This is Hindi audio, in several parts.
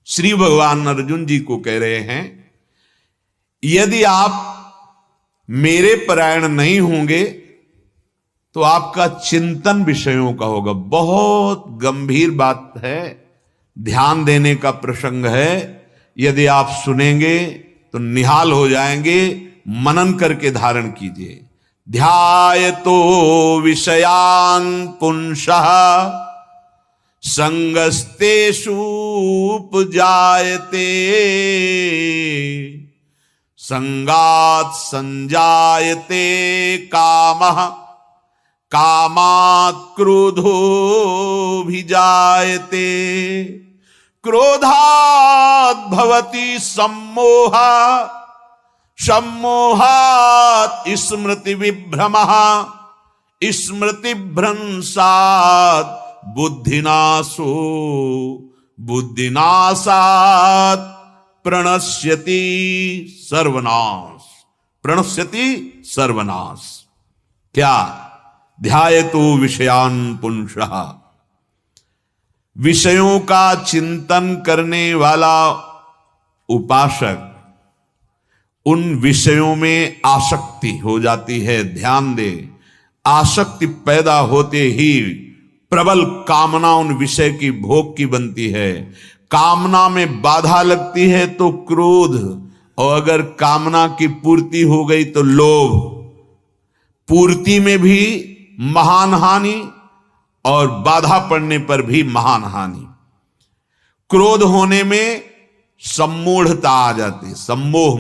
श्री भगवान अर्जुन जी को कह रहे हैं, यदि आप मेरे परायण नहीं होंगे तो आपका चिंतन विषयों का होगा। बहुत गंभीर बात है, ध्यान देने का प्रसंग है। यदि आप सुनेंगे तो निहाल हो जाएंगे। मनन करके धारण कीजिए। ध्यायतो विषयान पुंसः संगस्तेषु उपजायते संगात् संजायते कामः कामात् क्रोधो भिजायते क्रोधात् भवति सम्मोहः सम्मोहात् स्मृति विभ्रमः स्मृतिभ्रंशात् बुद्धिनाशो बुद्धिनाशात् प्रणश्यति सर्वनाश प्रणश्यति सर्वनाश। क्या? ध्यायतो विषयान पुंसः, विषयों का चिंतन करने वाला उपासक उन विषयों में आसक्ति हो जाती है। ध्यान दे, आसक्ति पैदा होते ही प्रबल कामना उन विषय की भोग की बनती है। कामना में बाधा लगती है तो क्रोध, और अगर कामना की पूर्ति हो गई तो लोभ। पूर्ति में भी महान हानि और बाधा पड़ने पर भी महान हानि। क्रोध होने में सम्मोढ़ता आ जाती, सम्मोह।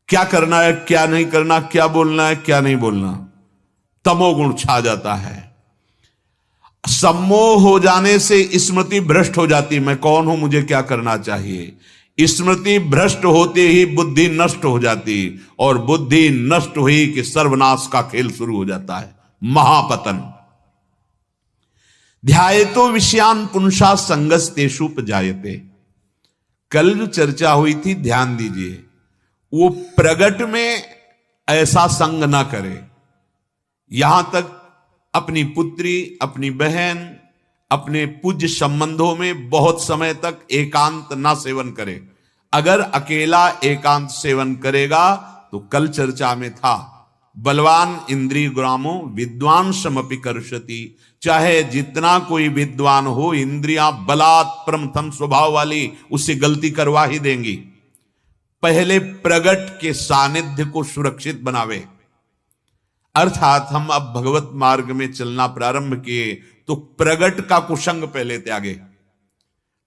क्या करना है, क्या नहीं करना, क्या बोलना है, क्या नहीं बोलना, तमोगुण छा जाता है। सम्मोह हो जाने से स्मृति भ्रष्ट हो जाती, मैं कौन हूं, मुझे क्या करना चाहिए। स्मृति भ्रष्ट होते ही बुद्धि नष्ट हो जाती, और बुद्धि नष्ट हुई कि सर्वनाश का खेल शुरू हो जाता है, महापतन। ध्यायतो विषयान पुंसा संगस्तेषु उपजायते। कल जो चर्चा हुई थी, ध्यान दीजिए, वो प्रगट में ऐसा संग ना करे। यहां तक अपनी पुत्री, अपनी बहन, अपने पूज्य संबंधों में बहुत समय तक एकांत ना सेवन करे। अगर अकेला एकांत सेवन करेगा तो कल चर्चा में था, बलवान इंद्रिय ग्रामो विद्वान समपि कर्षति। चाहे जितना कोई विद्वान हो, इंद्रियां बलात् प्रमथम स्वभाव वाली उससे गलती करवा ही देंगी। पहले प्रगट के सानिध्य को सुरक्षित बनावे। अर्थात हम अब भगवत मार्ग में चलना प्रारंभ किए तो प्रगट का कुसंग पहले त्यागे,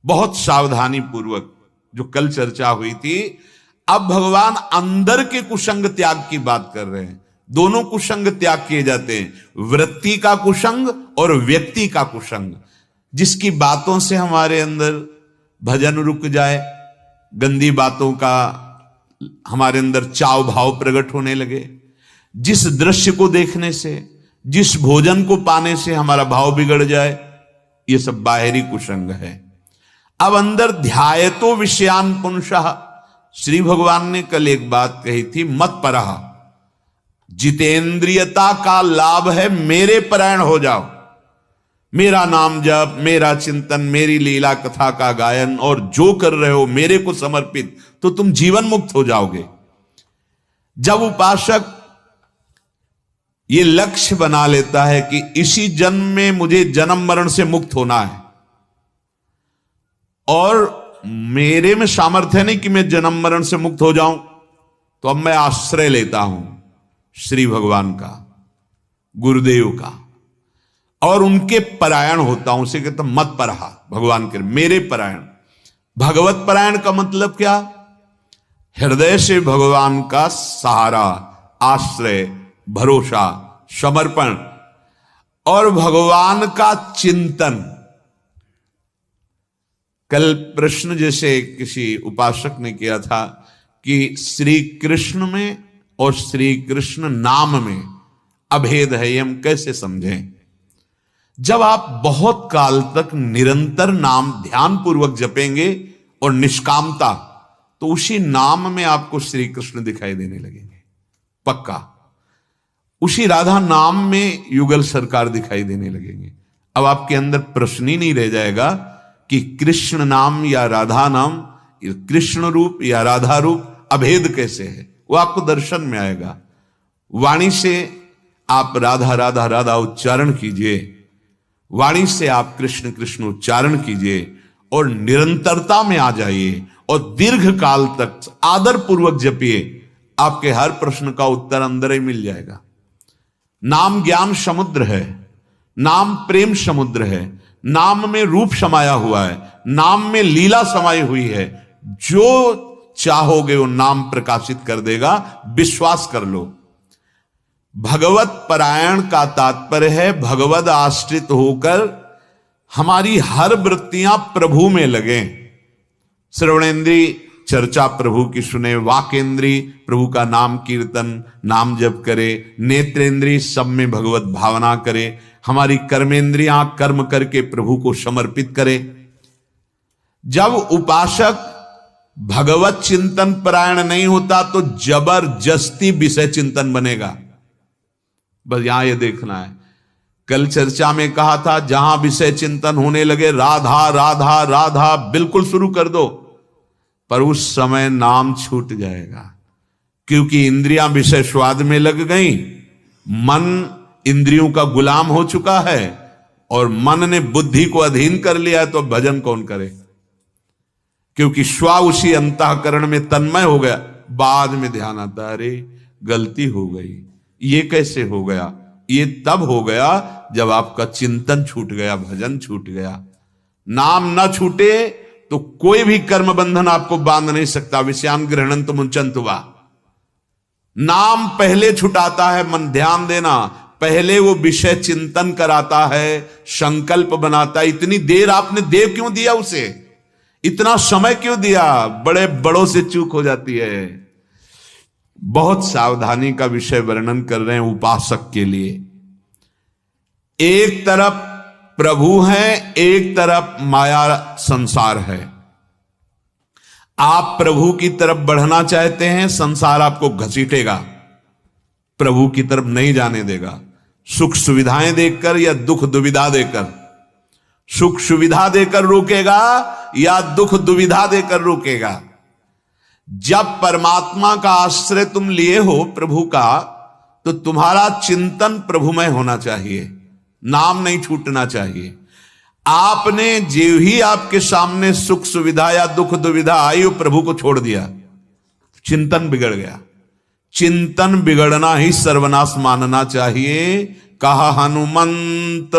बहुत सावधानी पूर्वक, जो कल चर्चा हुई थी। अब भगवान अंदर के कुसंग त्याग की बात कर रहे हैं। दोनों कुसंग त्याग किए जाते हैं, वृत्ति का कुसंग और व्यक्ति का कुसंग। जिसकी बातों से हमारे अंदर भजन रुक जाए, गंदी बातों का हमारे अंदर चाव भाव प्रकट होने लगे, जिस दृश्य को देखने से, जिस भोजन को पाने से हमारा भाव बिगड़ जाए, ये सब बाहरी कुसंग है। अब अंदर ध्यायतो विषयान पुंसः। श्री भगवान ने कल एक बात कही थी, मत परः, जितेंद्रियता का लाभ है मेरे परायण हो जाओ। मेरा नाम जप, मेरा चिंतन, मेरी लीला कथा का गायन, और जो कर रहे हो मेरे को समर्पित, तो तुम जीवन मुक्त हो जाओगे। जब उपासक ये लक्ष्य बना लेता है कि इसी जन्म में मुझे जन्म मरण से मुक्त होना है, और मेरे में सामर्थ्य नहीं कि मैं जन्म मरण से मुक्त हो जाऊं, तो अब मैं आश्रय लेता हूं श्री भगवान का, गुरुदेव का, और उनके परायण होता हूं। उसे कहता मत परः, भगवान के मेरे परायण। भगवत परायण का मतलब क्या? हृदय से भगवान का सहारा, आश्रय, भरोसा, समर्पण, और भगवान का चिंतन। कल प्रश्न जैसे किसी उपासक ने किया था कि श्री कृष्ण में और श्री कृष्ण नाम में अभेद है, ये हम कैसे समझें? जब आप बहुत काल तक निरंतर नाम ध्यान पूर्वक जपेंगे और निष्कामता, तो उसी नाम में आपको श्री कृष्ण दिखाई देने लगेंगे, पक्का। उसी राधा नाम में युगल सरकार दिखाई देने लगेंगे। अब आपके अंदर प्रश्न ही नहीं रह जाएगा कि कृष्ण नाम या राधा नाम, कृष्ण रूप या राधा रूप अभेद कैसे है, वो आपको दर्शन में आएगा। वाणी से आप राधा राधा राधा उच्चारण कीजिए, वाणी से आप कृष्ण कृष्ण उच्चारण कीजिए और निरंतरता में आ जाइए और दीर्घ काल तक आदर पूर्वक जपिए। आपके हर प्रश्न का उत्तर अंदर ही मिल जाएगा। नाम ज्ञान समुद्र है, नाम प्रेम समुद्र है, नाम में रूप समाया हुआ है, नाम में लीला समाई हुई है। जो चाहोगे वो नाम प्रकाशित कर देगा, विश्वास कर लो। भगवत परायण का तात्पर्य है भगवत आश्रित होकर हमारी हर वृत्तियां प्रभु में लगे। श्रवणेन्द्रीय चर्चा प्रभु की सुने, वाकेंद्रीय प्रभु का नाम कीर्तन नाम जप करे, नेत्रेंद्रीय सब में भगवत भावना करे, हमारी कर्मेंद्रियां कर्म करके प्रभु को समर्पित करे। जब उपासक भगवत चिंतन परायण नहीं होता तो जबरदस्ती विषय चिंतन बनेगा। बस यहां ये देखना है। कल चर्चा में कहा था जहां विषय चिंतन होने लगे राधा राधा राधा बिल्कुल शुरू कर दो, पर उस समय नाम छूट जाएगा, क्योंकि इंद्रियां विषय स्वाद में लग गई, मन इंद्रियों का गुलाम हो चुका है और मन ने बुद्धि को अधीन कर लिया है, तो भजन कौन करे? क्योंकि स्वा उसी अंतःकरण में तन्मय हो गया। बाद में ध्यान आता, अरे गलती हो गई, ये कैसे हो गया? ये तब हो गया जब आपका चिंतन छूट गया, भजन छूट गया। नाम ना छूटे तो कोई भी कर्म बंधन आपको बांध नहीं सकता। विषयान गृहणंत मुंचंत हुआ, नाम पहले छुटाता है। मन ध्यान देना, पहले वो विषय चिंतन कराता है, संकल्प बनाता है। इतनी देर आपने दे क्यों दिया उसे? इतना समय क्यों दिया? बड़े बड़ों से चूक हो जाती है। बहुत सावधानी का विषय वर्णन कर रहे हैं उपासक के लिए। एक तरफ प्रभु है, एक तरफ माया संसार है। आप प्रभु की तरफ बढ़ना चाहते हैं, संसार आपको घसीटेगा, प्रभु की तरफ नहीं जाने देगा। सुख सुविधाएं देकर या दुख दुविधा देकर, सुख सुविधा देकर रोकेगा या दुख दुविधा देकर रोकेगा। जब परमात्मा का आश्रय तुम लिए हो प्रभु का, तो तुम्हारा चिंतन प्रभुमय होना चाहिए, नाम नहीं छूटना चाहिए। आपने जो ही आपके सामने सुख सुविधा या दुख दुविधा आई, वो प्रभु को छोड़ दिया, चिंतन बिगड़ गया। चिंतन बिगड़ना ही सर्वनाश मानना चाहिए। कहा हनुमंत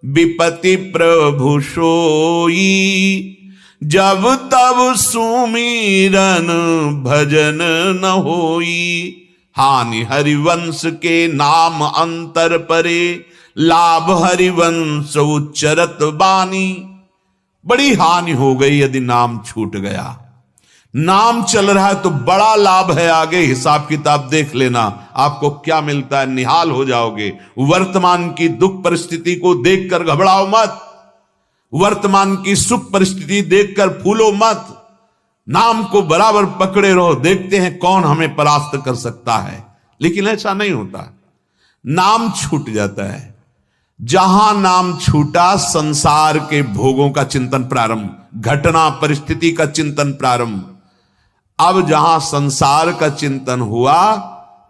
विपति प्रभु सोई, जब तब सुमीरन भजन न होई। हानि हरिवंश के नाम अंतर परे, लाभ हरिवंश उच्चरत बानी। बड़ी हानि हो गई यदि नाम छूट गया। नाम चल रहा है तो बड़ा लाभ है, आगे हिसाब किताब देख लेना आपको क्या मिलता है, निहाल हो जाओगे। वर्तमान की दुख परिस्थिति को देखकर घबराओ मत, वर्तमान की सुख परिस्थिति देखकर फूलो मत। नाम को बराबर पकड़े रहो, देखते हैं कौन हमें परास्त कर सकता है। लेकिन ऐसा नहीं होता, नाम छूट जाता है। जहां नाम छूटा, संसार के भोगों का चिंतन प्रारंभ, घटना परिस्थिति का चिंतन प्रारंभ। अब जहां संसार का चिंतन हुआ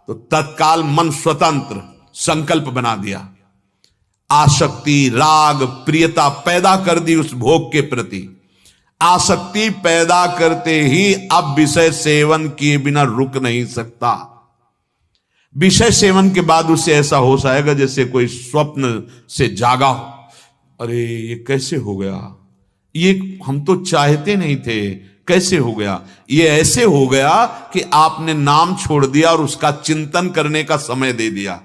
तो तत्काल मन स्वतंत्र संकल्प बना दिया, आसक्ति राग प्रियता पैदा कर दी उस भोग के प्रति। आसक्ति पैदा करते ही अब विषय सेवन किए बिना रुक नहीं सकता। विषय सेवन के बाद उसे ऐसा होश आएगा जैसे कोई स्वप्न से जागा हो। अरे ये कैसे हो गया, ये हम तो चाहते नहीं थे, कैसे हो गया? ये ऐसे हो गया कि आपने नाम छोड़ दिया और उसका चिंतन करने का समय दे दिया।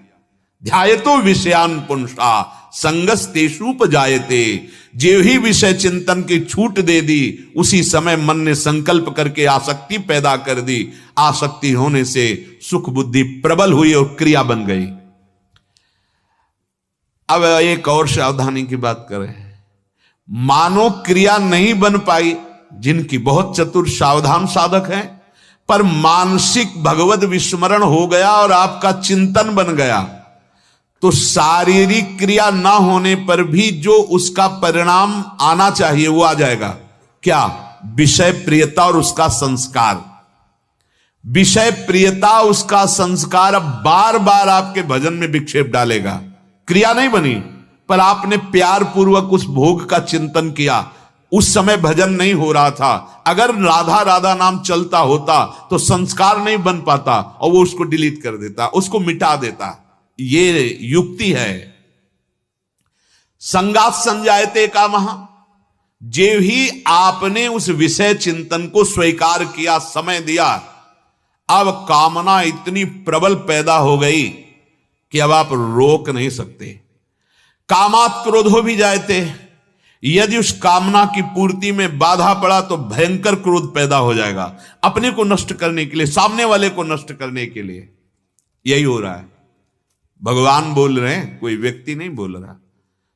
ध्यायतो विषयान पुंसा संगस्तेषुपजायते। जो ही विषय चिंतन की छूट दे दी, उसी समय मन ने संकल्प करके आसक्ति पैदा कर दी। आसक्ति होने से सुख बुद्धि प्रबल हुई और क्रिया बन गई। अब एक और सावधानी की बात करें। मानो क्रिया नहीं बन पाई, जिनकी बहुत चतुर सावधान साधक हैं, पर मानसिक भगवत विस्मरण हो गया और आपका चिंतन बन गया, तो शारीरिक क्रिया ना होने पर भी जो उसका परिणाम आना चाहिए वो आ जाएगा। क्या? विषय प्रियता और उसका संस्कार। विषय प्रियता, उसका संस्कार अब बार बार आपके भजन में विक्षेप डालेगा। क्रिया नहीं बनी, पर आपने प्यार पूर्वक उस भोग का चिंतन किया। उस समय भजन नहीं हो रहा था। अगर राधा राधा नाम चलता होता तो संस्कार नहीं बन पाता और वो उसको डिलीट कर देता, उसको मिटा देता। ये युक्ति है। संगात संजायते कामः, जे ही आपने उस विषय चिंतन को स्वीकार किया, समय दिया, अब कामना इतनी प्रबल पैदा हो गई कि अब आप रोक नहीं सकते। कामात क्रोधो भी जायते, यदि उस कामना की पूर्ति में बाधा पड़ा तो भयंकर क्रोध पैदा हो जाएगा, अपने को नष्ट करने के लिए, सामने वाले को नष्ट करने के लिए। यही हो रहा है। भगवान बोल रहे हैं, कोई व्यक्ति नहीं बोल रहा,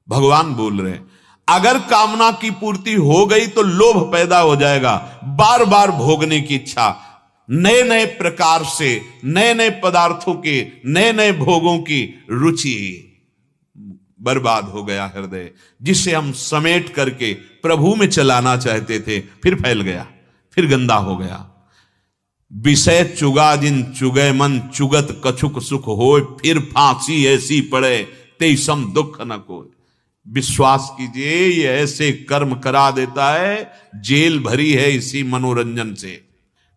भगवान बोल रहे हैं। अगर कामना की पूर्ति हो गई तो लोभ पैदा हो जाएगा, बार बार भोगने की इच्छा, नए नए प्रकार से, नए नए पदार्थों के, नए नए भोगों की रुचि। बर्बाद हो गया हृदय, जिसे हम समेट करके प्रभु में चलाना चाहते थे, फिर फैल गया, फिर गंदा हो गया। विषय चुगा जिन चुगे मन, चुगत कछुक सुख होय, फिर फांसी ऐसी पड़े ते सम दुख न कोय। विश्वास कीजिए, ये ऐसे कर्म करा देता है, जेल भरी है इसी मनोरंजन से।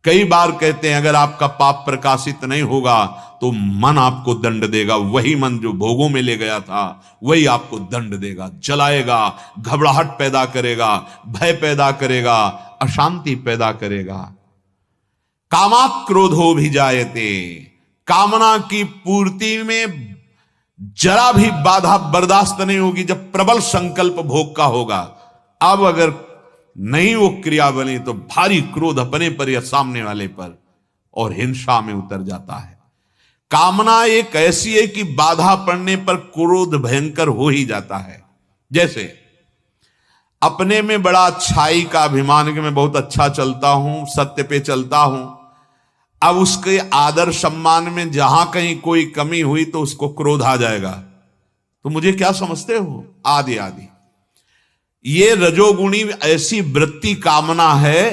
कई बार कहते हैं अगर आपका पाप प्रकाशित नहीं होगा तो मन आपको दंड देगा। वही मन जो भोगों में ले गया था वही आपको दंड देगा, जलाएगा, घबराहट पैदा करेगा, भय पैदा करेगा, अशांति पैदा करेगा। कामात् क्रोधो भी जायते, कामना की पूर्ति में जरा भी बाधा बर्दाश्त नहीं होगी जब प्रबल संकल्प भोग का होगा। अब अगर नहीं वो क्रिया बनी तो भारी क्रोध अपने पर या सामने वाले पर, और हिंसा में उतर जाता है। कामना एक ऐसी है कि बाधा पड़ने पर क्रोध भयंकर हो ही जाता है। जैसे अपने में बड़ा अच्छाई का अभिमान कि मैं बहुत अच्छा चलता हूं, सत्य पे चलता हूं। अब उसके आदर सम्मान में जहां कहीं कोई कमी हुई तो उसको क्रोध आ जाएगा, तो मुझे क्या समझते हो, आदि आदि। ये रजोगुणी ऐसी वृत्ति कामना है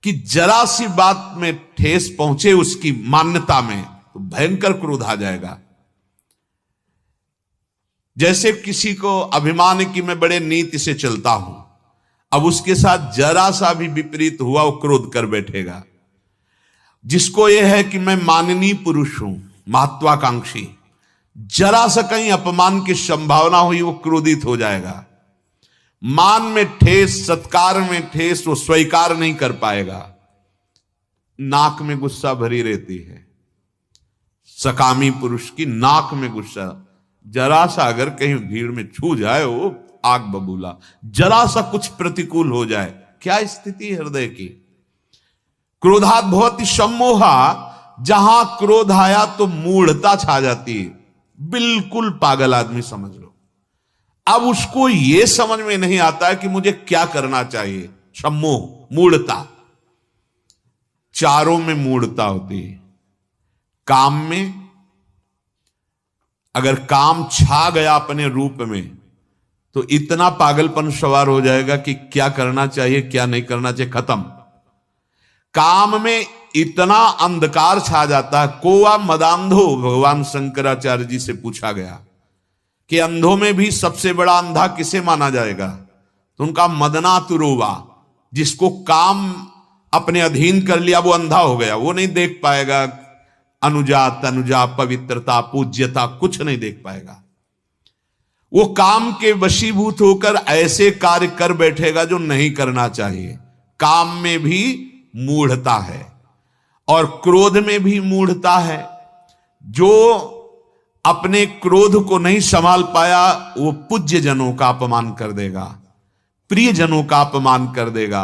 कि जरा सी बात में ठेस पहुंचे उसकी मान्यता में तो भयंकर क्रोध आ जाएगा। जैसे किसी को अभिमान की मैं बड़े नीति से चलता हूं, अब उसके साथ जरा सा भी विपरीत हुआ वो क्रोध कर बैठेगा। जिसको यह है कि मैं माननीय पुरुष हूं, महत्वाकांक्षी, जरा सा कहीं अपमान की संभावना हुई वो क्रोधित हो जाएगा। मान में ठेस, सत्कार में ठेस वो स्वीकार नहीं कर पाएगा। नाक में गुस्सा भरी रहती है, सकामी पुरुष की नाक में गुस्सा, जरा सा अगर कहीं भीड़ में छू जाए वो आग बबूला, जरा सा कुछ प्रतिकूल हो जाए, क्या स्थिति हृदय की। क्रोधात् भवति सम्मोहा, जहां क्रोध आया तो मूढ़ता छा जाती है, बिल्कुल पागल आदमी समझ लो। अब उसको यह समझ में नहीं आता है कि मुझे क्या करना चाहिए। सम्मोह, मूढ़ता, चारों में मूढ़ता होती है। काम में अगर काम छा गया अपने रूप में तो इतना पागलपन सवार हो जाएगा कि क्या करना चाहिए क्या नहीं करना चाहिए, खत्म। काम में इतना अंधकार छा जाता है। कोवा मदांधो, भगवान शंकराचार्य जी से पूछा गया कि अंधों में भी सबसे बड़ा अंधा किसे माना जाएगा, तो उनका मदना तुरुवा, जिसको काम अपने अधीन कर लिया वो अंधा हो गया, वो नहीं देख पाएगा अनुजा तनुजा, पवित्रता, पूज्यता, कुछ नहीं देख पाएगा। वो काम के वशीभूत होकर ऐसे कार्य कर बैठेगा जो नहीं करना चाहिए। काम में भी मूढ़ता है और क्रोध में भी मूढ़ता है। जो अपने क्रोध को नहीं संभाल पाया वो पूज्य जनों का अपमान कर देगा, प्रिय जनों का अपमान कर देगा,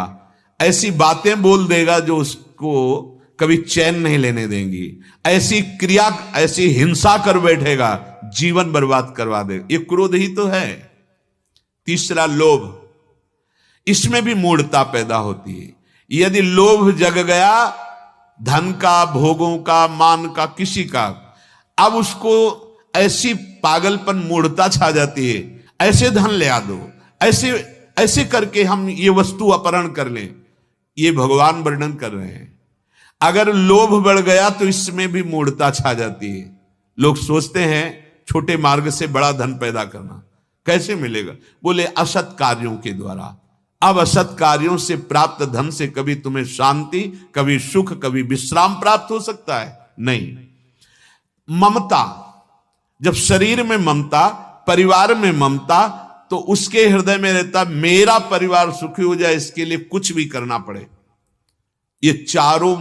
ऐसी बातें बोल देगा जो उसको कभी चैन नहीं लेने देंगी, ऐसी क्रिया, ऐसी हिंसा कर बैठेगा, जीवन बर्बाद करवा देगा। ये क्रोध ही तो है। तीसरा लोभ, इसमें भी मूढ़ता पैदा होती है। यदि लोभ जग गया धन का, भोगों का, मान का, किसी का, अब उसको ऐसी पागलपन मूढ़ता छा जाती है, ऐसे धन ले आ दो, ऐसे ऐसे करके हम ये वस्तु अपहरण कर लें। ये भगवान वर्णन कर रहे हैं। अगर लोभ बढ़ गया तो इसमें भी मूढ़ता छा जाती है। लोग सोचते हैं छोटे मार्ग से बड़ा धन पैदा करना कैसे मिलेगा, बोले असत कार्यों के द्वारा। अब असत कार्यों से प्राप्त धन से कभी तुम्हें शांति, कभी सुख, कभी विश्राम प्राप्त हो सकता है? नहीं। ममता, जब शरीर में ममता, परिवार में ममता, तो उसके हृदय में रहता मेरा परिवार सुखी हो जाए, इसके लिए कुछ भी करना पड़े। ये चारों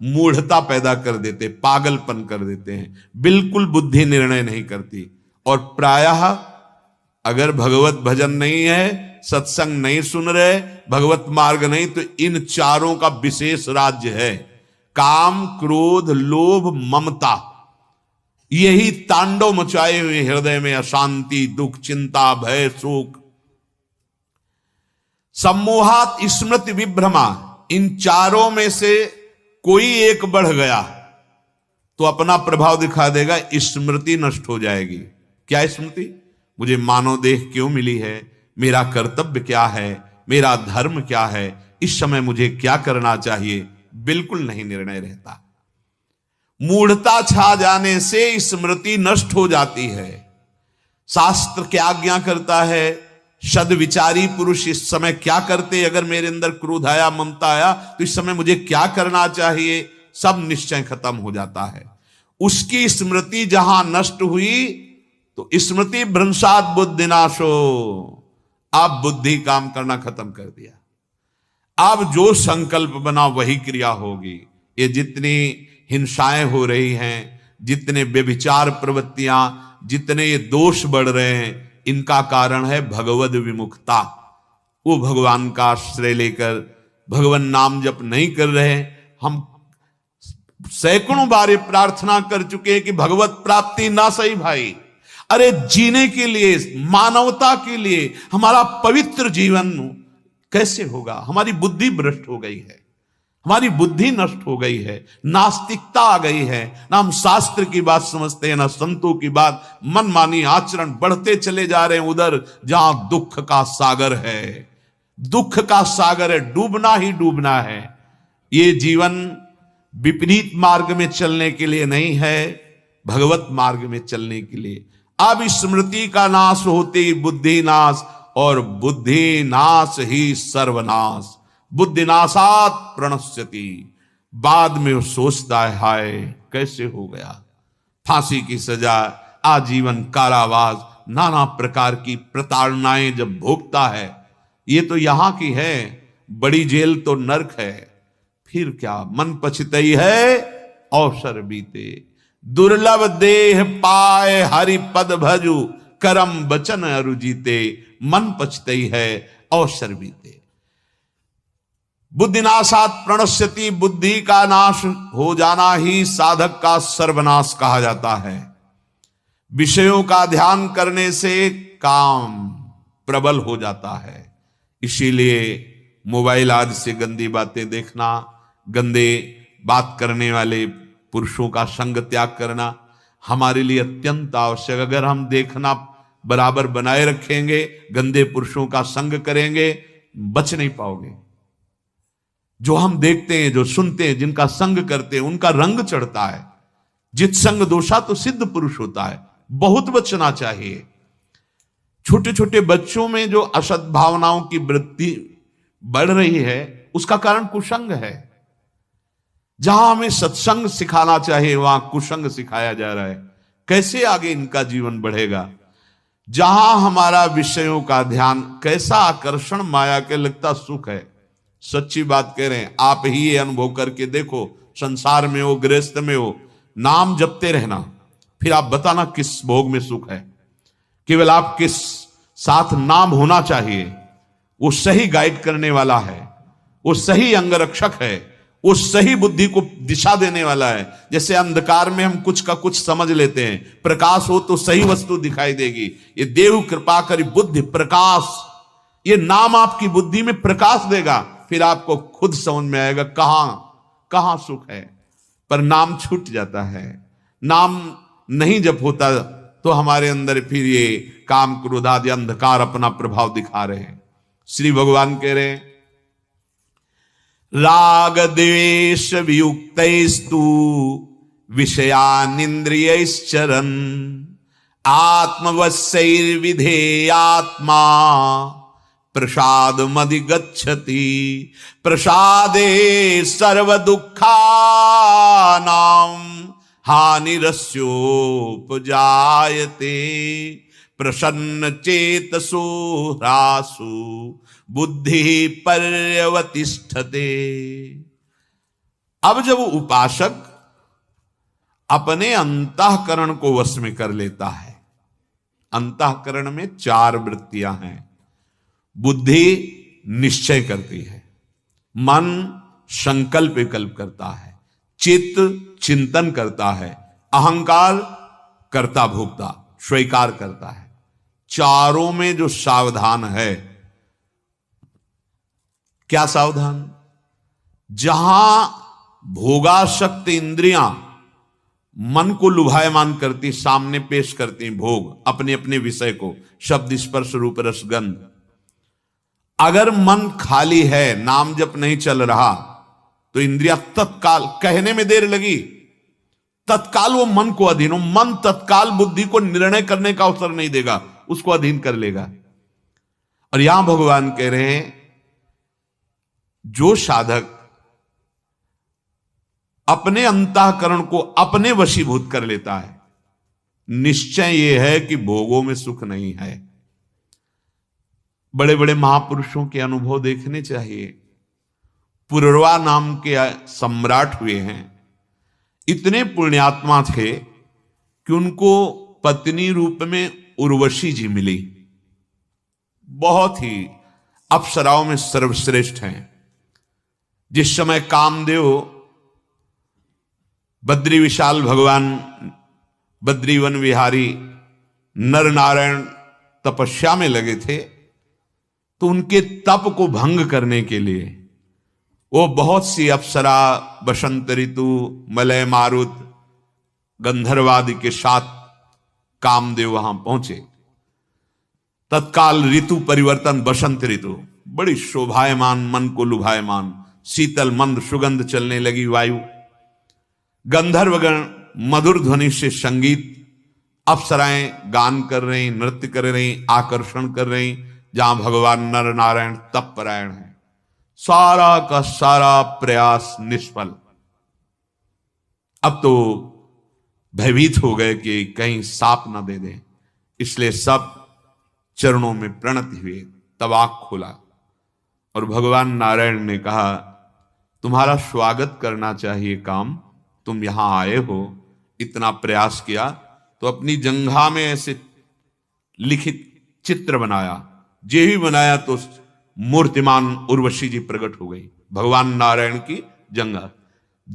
मूढ़ता पैदा कर देते, पागलपन कर देते हैं, बिल्कुल बुद्धि निर्णय नहीं करती। और प्रायः अगर भगवत भजन नहीं है, सत्संग नहीं सुन रहे, भगवत मार्ग नहीं, तो इन चारों का विशेष राज्य है। काम, क्रोध, लोभ, ममता, यही तांडव मचाए हुए हृदय में अशांति, दुख, चिंता, भय, शोक। सम्मोहात स्मृति विभ्रमा, इन चारों में से कोई एक बढ़ गया तो अपना प्रभाव दिखा देगा, स्मृति नष्ट हो जाएगी। क्या स्मृति? मुझे मानव देह क्यों मिली है, मेरा कर्तव्य क्या है, मेरा धर्म क्या है, इस समय मुझे क्या करना चाहिए, बिल्कुल नहीं निर्णय रहता। मूढ़ता छा जाने से स्मृति नष्ट हो जाती है। शास्त्र क्या आज्ञा करता है? सद्विचारी पुरुष इस समय क्या करते, अगर मेरे अंदर क्रोध आया, ममता आया, तो इस समय मुझे क्या करना चाहिए, सब निश्चय खत्म हो जाता है। उसकी स्मृति जहां नष्ट हुई तो स्मृति भ्रंशात बुद्धिनाशो, अब बुद्धि काम करना खत्म कर दिया। अब जो संकल्प बना वही क्रिया होगी। ये जितनी हिंसाएं हो रही हैं, जितने व्यभिचार प्रवृत्तियां, जितने ये दोष बढ़ रहे हैं, इनका कारण है भगवद विमुखता। वो भगवान का आश्रय लेकर भगवान नाम जप नहीं कर रहे। हम सैकड़ों बार प्रार्थना कर चुके हैं कि भगवत प्राप्ति ना सही भाई, अरे जीने के लिए, मानवता के लिए हमारा पवित्र जीवन कैसे होगा? हमारी बुद्धि भ्रष्ट हो गई है, हमारी बुद्धि नष्ट हो गई है, नास्तिकता आ गई है, ना हम शास्त्र की बात समझते हैं, ना संतों की बात। मनमानी आचरण बढ़ते चले जा रहे हैं उधर जहां दुख का सागर है। दुख का सागर है, डूबना ही डूबना है। ये जीवन विपरीत मार्ग में चलने के लिए नहीं है, भगवत मार्ग में चलने के लिए। अब स्मृति का नाश होते ही बुद्धि नाश, और बुद्धि नाश ही सर्वनाश। बुद्धिनाशात प्रणश्यति, बाद में वो सोचता है हाय कैसे हो गया। फांसी की सजा, आजीवन कारावास, नाना प्रकार की प्रताड़नाएं जब भोगता है, ये तो यहां की है, बड़ी जेल तो नरक है। फिर क्या मन पछतई है अवसर बीते, दुर्लभ देह पाए हरि पद भजु, करम बचन अरु जीते, मन पछतई है अवसर बीते। बुद्धिनाशात प्रणश्यति, बुद्धि का नाश हो जाना ही साधक का सर्वनाश कहा जाता है। विषयों का ध्यान करने से काम प्रबल हो जाता है। इसीलिए मोबाइल आदि से गंदी बातें देखना, गंदे बात करने वाले पुरुषों का संग त्याग करना हमारे लिए अत्यंत आवश्यक। अगर हम देखना बराबर बनाए रखेंगे, गंदे पुरुषों का संग करेंगे, बच नहीं पाओगे। जो हम देखते हैं, जो सुनते हैं, जिनका संग करते हैं, उनका रंग चढ़ता है। जित संग दोषा तो सिद्ध पुरुष होता है। बहुत बचना चाहिए। छोटे छोटे बच्चों में जो असद भावनाओं की वृत्ति बढ़ रही है, उसका कारण कुसंग है। जहां हमें सत्संग सिखाना चाहिए वहां कुसंग सिखाया जा रहा है। कैसे आगे इनका जीवन बढ़ेगा? जहां हमारा विषयों का ध्यान, कैसा आकर्षण माया के लगता सुख है। सच्ची बात कह रहे हैं, आप ही ये अनुभव करके देखो। संसार में हो, गृहस्थ में हो, नाम जपते रहना, फिर आप बताना किस भोग में सुख है। केवल आप किस साथ नाम होना चाहिए, वो सही गाइड करने वाला है, वो सही अंगरक्षक है, वो सही बुद्धि को दिशा देने वाला है। जैसे अंधकार में हम कुछ का कुछ समझ लेते हैं, प्रकाश हो तो सही वस्तु दिखाई देगी। ये देव कृपा करी बुद्धि प्रकाश, ये नाम आपकी बुद्धि में प्रकाश देगा। फिर आपको खुद समझ में आएगा कहां सुख है। पर नाम छूट जाता है, नाम नहीं जब होता तो हमारे अंदर फिर ये काम क्रोध आदि अंधकार अपना प्रभाव दिखा रहे हैं। श्री भगवान कह रहे हैं, राग द्वेष वियुक्तैस्तु विषयानिन्द्रियैश्चरन् आत्मवश्यैर्विधेयात्मा प्रसादमधिगच्छति प्रसादे सर्वदुःखानां हानिरस्योपजायते प्रसन्न चेतसो ह्रासु बुद्धि पर्यवतिष्ठते। अब जब उपासक अपने अंतःकरण को वश में कर लेता है, अंतःकरण में 4 वृत्तियां हैं। बुद्धि निश्चय करती है, मन संकल्प विकल्प करता है, चित्त चिंतन करता है, अहंकार कर्ता भोक्ता स्वीकार करता है। चारों में जो सावधान है, क्या सावधान? जहां भोगासक्त इंद्रियां मन को लुभायमान करती, सामने पेश करती भोग अपने अपने विषय को, शब्द स्पर्श रूप रस गंध। अगर मन खाली है, नाम जप नहीं चल रहा, तो इंद्रियां तत्काल, कहने में देर लगी, तत्काल वो मन को अधीन हो। मन तत्काल बुद्धि को निर्णय करने का अवसर नहीं देगा, उसको अधीन कर लेगा। और यहां भगवान कह रहे हैं, जो साधक अपने अंतःकरण को अपने वशीभूत कर लेता है, निश्चय यह है कि भोगों में सुख नहीं है। बड़े बड़े महापुरुषों के अनुभव देखने चाहिए। पुरवा नाम के सम्राट हुए हैं, इतने पुण्यात्मा थे कि उनको पत्नी रूप में उर्वशी जी मिली, बहुत ही अप्सराओं में सर्वश्रेष्ठ हैं। जिस समय कामदेव बद्री विशाल भगवान बद्रीवन विहारी नर नारायण तपस्या में लगे थे, तो उनके तप को भंग करने के लिए वो बहुत सी अप्सरा, बसंत ऋतु, मलय मारुत, गंधर्वादि के साथ कामदेव वहां पहुंचे। तत्काल ऋतु परिवर्तन, बसंत ऋतु बड़ी शोभायमान, मन को लुभायमान, शीतल मंद सुगंध चलने लगी वायु। गंधर्वगण मधुर ध्वनि से संगीत, अप्सराएं गान कर रही, नृत्य कर रही, आकर्षण कर रही। जहां भगवान नर नारायण तपपरायण है, सारा का सारा प्रयास निष्फल। अब तो भयभीत हो गए कि कहीं सांप न दे दे, इसलिए सब चरणों में प्रणति हुए। तब आंख खोला और भगवान नारायण ने कहा, तुम्हारा स्वागत करना चाहिए काम, तुम यहां आए हो, इतना प्रयास किया। तो अपनी जंघा में ऐसे लिखित चित्र बनाया, जे ही बनाया तो मूर्तिमान उर्वशी जी प्रकट हो गई, भगवान नारायण की जंघा।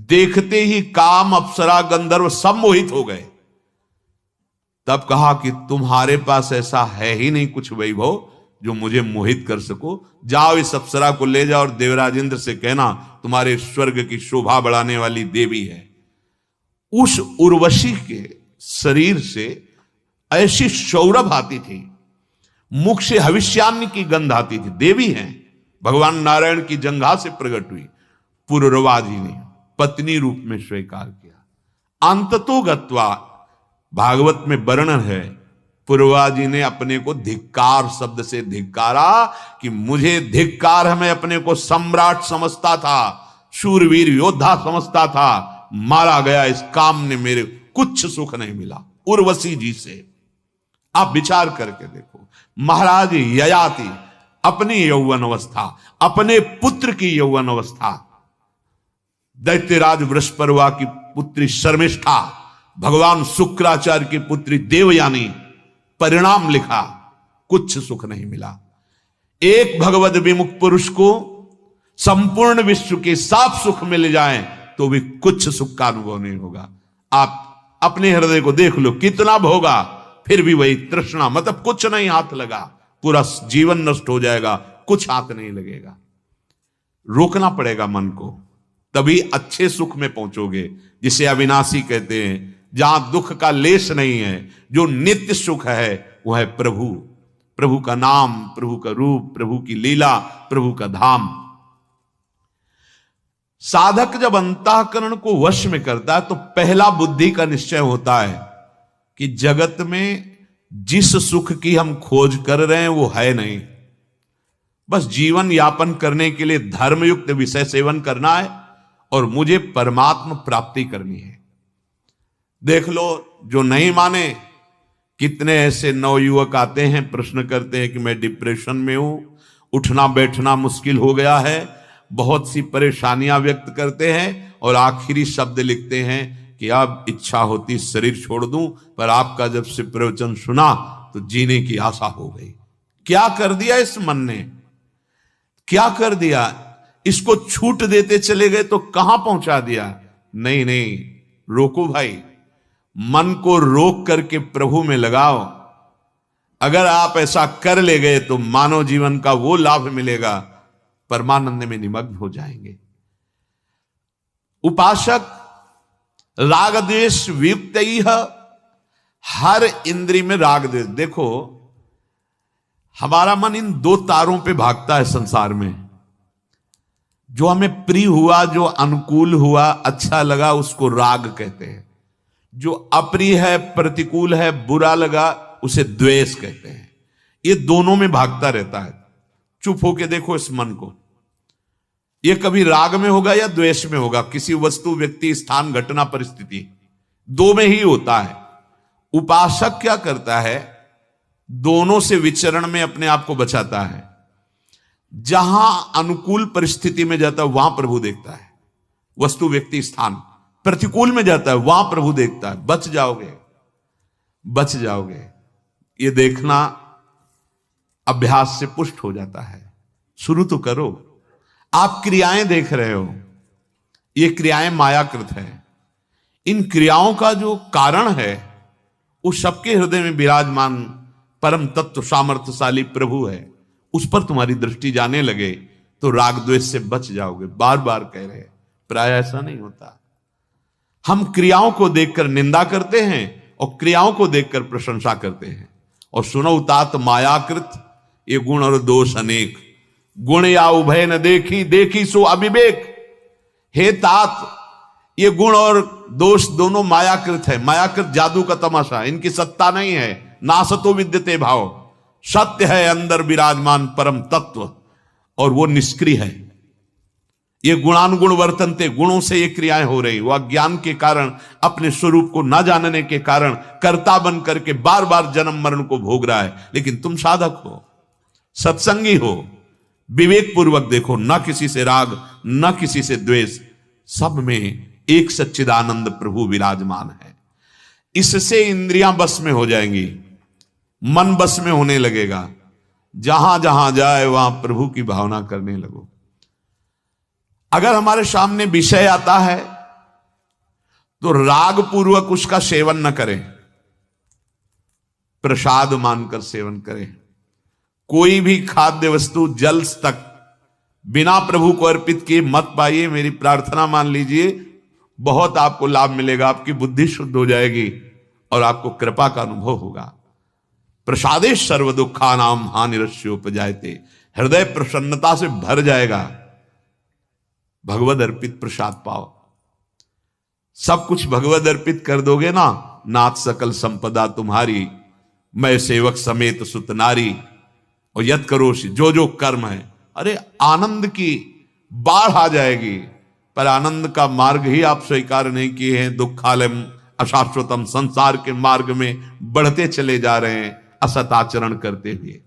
देखते ही काम, अप्सरा, गंधर्व सब मोहित हो गए। तब कहा कि तुम्हारे पास ऐसा है ही नहीं कुछ वैभव जो मुझे मोहित कर सको। जाओ इस अप्सरा को ले जाओ और देवराजेंद्र से कहना तुम्हारे स्वर्ग की शोभा बढ़ाने वाली देवी है। उस उर्वशी के शरीर से ऐसी सौरभ आती थी, मुख से हविष्यान्न की गंध आती थी। देवी हैं, भगवान नारायण की जंघा से प्रकट हुई। पुरवा जी ने पत्नी रूप में स्वीकार किया। अंततो गत्वा, भागवत में वर्णन है, पुरवा जी ने अपने को धिक्कार शब्द से धिक्कारा कि मुझे धिक्कार है, मैं अपने को सम्राट समझता था, शूरवीर योद्धा समझता था, मारा गया, इस काम ने मेरे कुछ सुख नहीं मिला। उर्वशी जी से आप विचार करके देखो, महाराज ययाति अपनी यौवन अवस्था, अपने पुत्र की यौवन अवस्था, दैत्यराज वृषपर्वा की पुत्री शर्मिष्ठा, भगवान शुक्राचार्य की पुत्री देवयानी, परिणाम लिखा, कुछ सुख नहीं मिला। एक भगवद विमुख पुरुष को संपूर्ण विश्व के साफ सुख मिल जाए तो भी कुछ सुख का अनुभव नहीं होगा। आप अपने हृदय को देख लो, कितना भोगा, फिर भी वही तृष्णा, मतलब कुछ नहीं हाथ लगा, पूरा जीवन नष्ट हो जाएगा, कुछ हाथ नहीं लगेगा। रोकना पड़ेगा मन को, तभी अच्छे सुख में पहुंचोगे, जिसे अविनाशी कहते हैं। जहां दुख का लेश नहीं है, जो नित्य सुख है वह है प्रभु। प्रभु का नाम, प्रभु का रूप, प्रभु की लीला, प्रभु का धाम। साधक जब अंतःकरण को वश में करता है तो पहला बुद्धि का निश्चय होता है कि जगत में जिस सुख की हम खोज कर रहे हैं वो है नहीं। बस जीवन यापन करने के लिए धर्मयुक्त विषय सेवन करना है और मुझे परमात्मा प्राप्ति करनी है। देख लो, जो नहीं माने, कितने ऐसे नवयुवक आते हैं, प्रश्न करते हैं कि मैं डिप्रेशन में हूं, उठना बैठना मुश्किल हो गया है, बहुत सी परेशानियां व्यक्त करते हैं और आखिरी शब्द लिखते हैं कि अब इच्छा होती शरीर छोड़ दूं, पर आपका जब से प्रवचन सुना तो जीने की आशा हो गई। क्या कर दिया इस मन ने, क्या कर दिया? इसको छूट देते चले गए तो कहां पहुंचा दिया। नहीं नहीं, रोको भाई, मन को रोक करके प्रभु में लगाओ। अगर आप ऐसा कर ले गए तो मानव जीवन का वो लाभ मिलेगा, परमानंद में निमग्न हो जाएंगे। उपासक राग द्वेष वियुक्त ही है, हर इंद्रिय में राग द्वेष। देखो, हमारा मन इन दो तारों पे भागता है संसार में। जो हमें प्रिय हुआ, जो अनुकूल हुआ, अच्छा लगा, उसको राग कहते हैं। जो अप्रिय है, प्रतिकूल है, बुरा लगा, उसे द्वेष कहते हैं। ये दोनों में भागता रहता है। चुप होके देखो इस मन को, ये कभी राग में होगा या द्वेष में होगा। किसी वस्तु, व्यक्ति, स्थान, घटना, परिस्थिति, दो में ही होता है। उपासक क्या करता है? दोनों से विचरण में अपने आप को बचाता है। जहां अनुकूल परिस्थिति में जाता है वहां प्रभु देखता है, वस्तु, व्यक्ति, स्थान। प्रतिकूल में जाता है वहां प्रभु देखता है। बच जाओगे, बच जाओगे। ये देखना अभ्यास से पुष्ट हो जाता है। शुरू तो करो। आप क्रियाएं देख रहे हो, ये क्रियाएं मायाकृत है। इन क्रियाओं का जो कारण है वो सबके हृदय में विराजमान परम तत्व सामर्थ्यशाली प्रभु है। उस पर तुम्हारी दृष्टि जाने लगे तो राग द्वेष से बच जाओगे। बार बार कह रहे हैं, प्राय ऐसा नहीं होता। हम क्रियाओं को देखकर निंदा करते हैं और क्रियाओं को देखकर प्रशंसा करते हैं। और सुनो तात मायाकृत, ये गुण और दोष अनेक। गुण या उभय न देखी, देखी सो अविवेक। हे तात, ये गुण और दोष दोनों मायाकृत है। मायाकृत जादू का तमाशा, इनकी सत्ता नहीं है। नासतो विद्यते भाव, सत्य है अंदर विराजमान परम तत्व और वो निष्क्रिय है। ये गुणानुगुण वर्तनते, गुणों से ये क्रियाएं हो रही। वह ज्ञान के कारण, अपने स्वरूप को न जानने के कारण कर्ता बन करके बार बार जन्म मरण को भोग रहा है। लेकिन तुम साधक हो, सत्संगी हो, विवेक पूर्वक देखो, न किसी से राग, न किसी से द्वेष, सब में एक सच्चिदानंद प्रभु विराजमान है। इससे इंद्रियां बस में हो जाएंगी, मन बस में होने लगेगा। जहां जहां जाए वहां प्रभु की भावना करने लगो। अगर हमारे सामने विषय आता है तो राग पूर्वक उसका सेवन न करें, प्रसाद मानकर सेवन करें। कोई भी खाद्य वस्तु जल तक बिना प्रभु को अर्पित किए मत पाइए। मेरी प्रार्थना मान लीजिए, बहुत आपको लाभ मिलेगा। आपकी बुद्धि शुद्ध हो जाएगी और आपको कृपा का अनुभव होगा। प्रसादे सर्व दुखा नाम हानिरस्योपजायते, हृदय प्रसन्नता से भर जाएगा। भगवद अर्पित प्रसाद पाओ। सब कुछ भगवद अर्पित कर दोगे ना, नाथ सकल संपदा तुम्हारी, मैं सेवक समेत सुत नारी। और यत करो जो जो कर्म है, अरे आनंद की बाढ़ आ जाएगी। पर आनंद का मार्ग ही आप स्वीकार नहीं किए हैं। दुखालयम अशाश्वतम, संसार के मार्ग में बढ़ते चले जा रहे हैं असत आचरण करते हुए।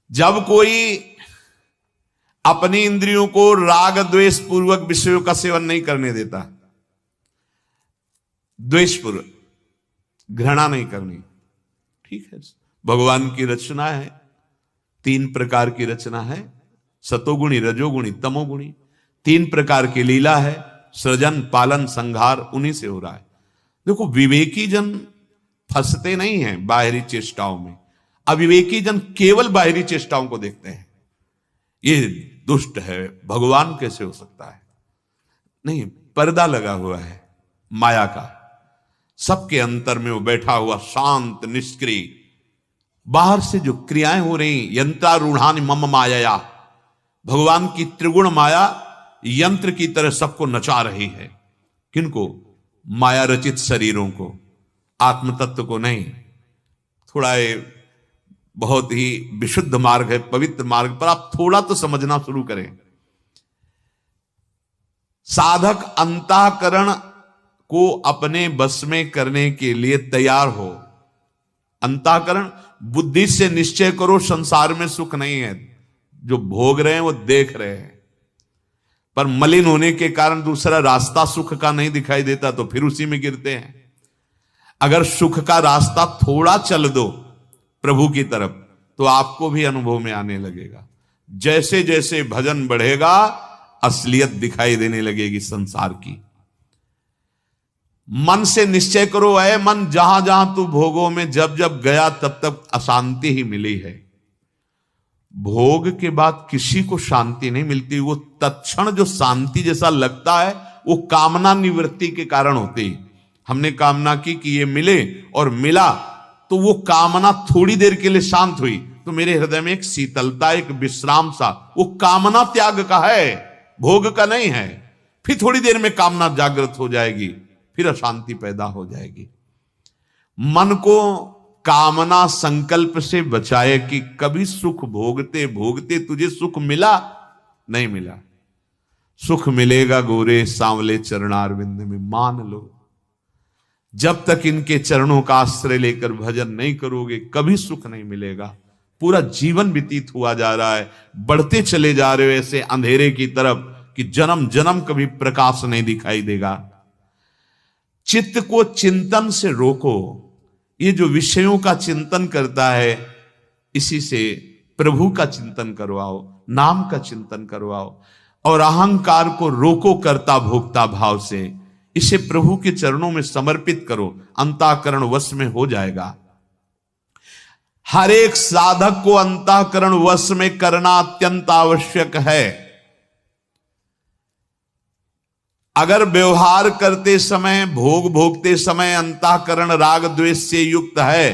जब कोई अपनी इंद्रियों को राग द्वेष पूर्वक विषयों का सेवन नहीं करने देता, द्वेष पूर्वक, घृणा नहीं करनी, ठीक है। भगवान की रचना है, 3 प्रकार की रचना है, सतोगुणी, रजोगुणी, तमोगुणी। 3 प्रकार की लीला है, सृजन, पालन, संहार उन्हीं से हो रहा है। देखो, विवेकी जन फंसते नहीं हैं बाहरी चेष्टाओं में। अविवेकी जन केवल बाहरी चेष्टाओं को देखते हैं। ये दुष्ट है, भगवान कैसे हो सकता है? नहीं, पर्दा लगा हुआ है। माया का। सबके अंतर में वो बैठा हुआ शांत निष्क्रिय, बाहर से जो क्रियाएं हो रही, यंत्रारूढ़ानि मम माया, भगवान की त्रिगुण माया यंत्र की तरह सबको नचा रही है। किनको? माया रचित शरीरों को, आत्म तत्व को नहीं। थोड़ा ये बहुत ही विशुद्ध मार्ग है, पवित्र मार्ग पर आप थोड़ा तो समझना शुरू करें। साधक अंतःकरण को अपने बस में करने के लिए तैयार हो। अंतःकरण, बुद्धि से निश्चय करो संसार में सुख नहीं है। जो भोग रहे हैं वो देख रहे हैं, पर मलिन होने के कारण दूसरा रास्ता सुख का नहीं दिखाई देता, तो फिर उसी में गिरते हैं। अगर सुख का रास्ता थोड़ा चल दो प्रभु की तरफ, तो आपको भी अनुभव में आने लगेगा। जैसे जैसे भजन बढ़ेगा, असलियत दिखाई देने लगेगी संसार की। मन से निश्चय करो, ऐ मन, जहां जहां तू भोगों में जब जब गया तब तब अशांति ही मिली है। भोग के बाद किसी को शांति नहीं मिलती। वो तत्क्षण जो शांति जैसा लगता है, वो कामना निवृत्ति के कारण होती। हमने कामना की कि ये मिले और मिला, तो वो कामना थोड़ी देर के लिए शांत हुई, तो मेरे हृदय में एक शीतलता, एक विश्राम सा, वो कामना त्याग का है, भोग का नहीं है। फिर थोड़ी देर में कामना जागृत हो जाएगी, फिर अशांति पैदा हो जाएगी। मन को कामना संकल्प से बचाए कि कभी सुख भोगते भोगते तुझे सुख मिला नहीं मिला। सुख मिलेगा गोरे सांवले चरणारविंद में, मान लो। जब तक इनके चरणों का आश्रय लेकर भजन नहीं करोगे, कभी सुख नहीं मिलेगा। पूरा जीवन व्यतीत हुआ जा रहा है, बढ़ते चले जा रहे हो ऐसे अंधेरे की तरफ कि जन्म जन्म कभी प्रकाश नहीं दिखाई देगा। चित्त को चिंतन से रोको। ये जो विषयों का चिंतन करता है, इसी से प्रभु का चिंतन करवाओ, नाम का चिंतन करवाओ, और अहंकार को रोको कर्ता भोक्ता भाव से। इसे प्रभु के चरणों में समर्पित करो, अंतःकरण वश में हो जाएगा। हर एक साधक को अंतःकरण वश में करना अत्यंत आवश्यक है। अगर व्यवहार करते समय, भोग भोगते समय अंतःकरण राग द्वेष से युक्त है,